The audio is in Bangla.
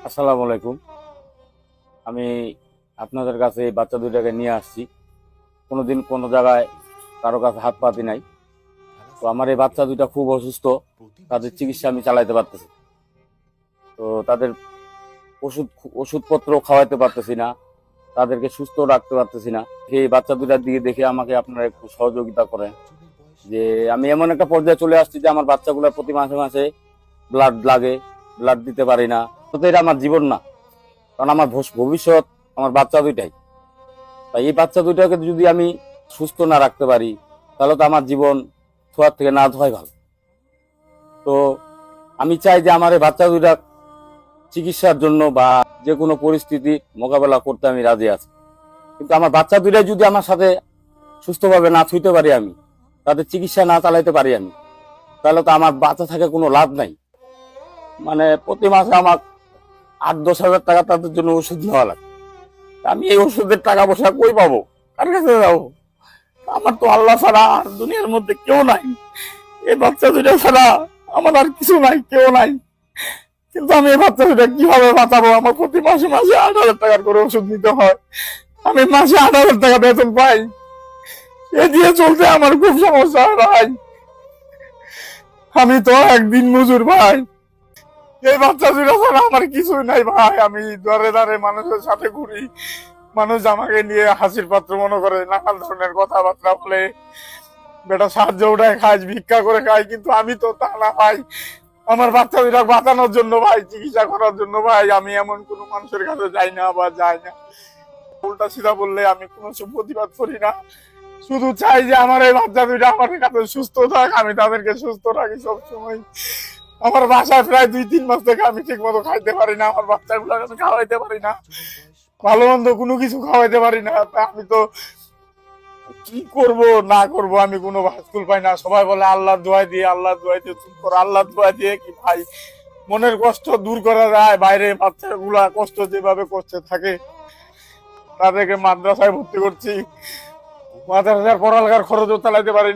আসসালামু আলাইকুম। আমি আপনাদের কাছে এই বাচ্চা দুইটাকে নিয়ে আসছি। কোনোদিন কোনো জায়গায় কারো কাছে হাত পাতি নাই। তো আমার এই বাচ্চা দুইটা খুব অসুস্থ, তাদের চিকিৎসা আমি চালাইতে পারতেছি। তো তাদের ওষুধ ওষুধপত্র খাওয়াইতে পারতেছি না, তাদেরকে সুস্থ রাখতে পারতেছি না। এই বাচ্চা দুইটার দিকে দেখে আমাকে আপনারা একটু সহযোগিতা করেন, যে আমি এমন একটা পর্যায়ে চলে আসছি যে আমার বাচ্চাগুলো প্রতি মাসে মাসে ব্লাড লাগে, ব্লাড দিতে পারি না। তো এটা আমার জীবন না, কারণ আমার ভবিষ্যৎ আমার বাচ্চা দুইটাই। তাই এই বাচ্চা দুইটাকে যদি আমি সুস্থ না রাখতে পারি, তাহলে তো আমার জীবন ছোঁয়ার থেকে না হয় ভালো। তো আমি চাই যে আমার এই বাচ্চা দুইটা চিকিৎসার জন্য বা যে কোনো পরিস্থিতি মোকাবেলা করতে আমি রাজি আছি। কিন্তু আমার বাচ্চা দুইটাই যদি আমার সাথে সুস্থভাবে না ছুঁতে পারি, আমি তাদের চিকিৎসা না চালাইতে পারি আমি, তাহলে তো আমার বাচ্চা থাকে কোনো লাভ নাই। মানে প্রতি মাসে আমার 8-10 হাজার টাকা তাদের জন্য ওষুধ নেওয়া লাগে। আমি এই ওষুধের টাকা পয়সা কই পাবো, কার কাছে যাবো? আমার তো আল্লাহ ছাড়া আর দুনিয়ার মধ্যে কেউ নাই। এই বাচ্চা দুইটা ছাড়া আমার আর কিছু নাই, কেউ নাই। কিন্তু আমি এই বাচ্চা দুইটা কিভাবে বাঁচাবো? আমার প্রতি মাসে মাসে 8,000 টাকার করে ওষুধ নিতে হয়। আমি মাসে 8,000 টাকা বেতন পাই, এ দিয়ে চলতে আমার খুব সমস্যা হয় ভাই। আমি তো একদিন মজুর ভাই। এই বাচ্চা দুইটা ছাড়া আমার কিছু নাই ভাই। আমি দরে দরে মানুষের সাথে ঘুরি, মানুষ আমাকে নিয়ে হাসির পাত্র মনে করে, নানান ধরনের কথাবার্তা বলে, বেটা সাহায্য উঠায় খায়, ভিক্ষা করে খায়। কিন্তু আমি তো তা না ভাই। আমার বাচ্চা দুইটা বাঁচানোর জন্য ভাই, চিকিৎসা করার জন্য ভাই, আমি এমন কোনো মানুষের কাছে যাই না বা যাই না। উল্টা সিধা বললে আমি কোনো প্রতিবাদ করি না, শুধু চাই যে আমার এই বাচ্চা দুইটা আমার কাছে সুস্থ থাক, আমি তাদেরকে সুস্থ রাখি সবসময়। আমার বাসায় প্রায় 2-3 মাস থেকে আমি ঠিক মতো খাইতে পারি না, আমার বাচ্চাগুলোকে আমি খাওয়াইতে পারি না, ভালো মন্দ কোনো কিছু খাওয়াইতে পারি না। আমি তো কি করব না করব আমি কোনো ভাস্কুল পাই না। সবাই বলে আল্লাহর দোয়া দিয়ে, আল্লাহর দোয়া দিয়ে। চুপ করো, আল্লাহর দোয়া দিয়ে কি ভাই মনের কষ্ট দূর করা যায়? বাইরে বাচ্চাগুলা কষ্ট যেভাবে করতে থাকে, তাদেরকে মাদ্রাসায় ভর্তি করছি, মাদ্রাসার পড়ালেখার খরচও চালাইতে পারি না।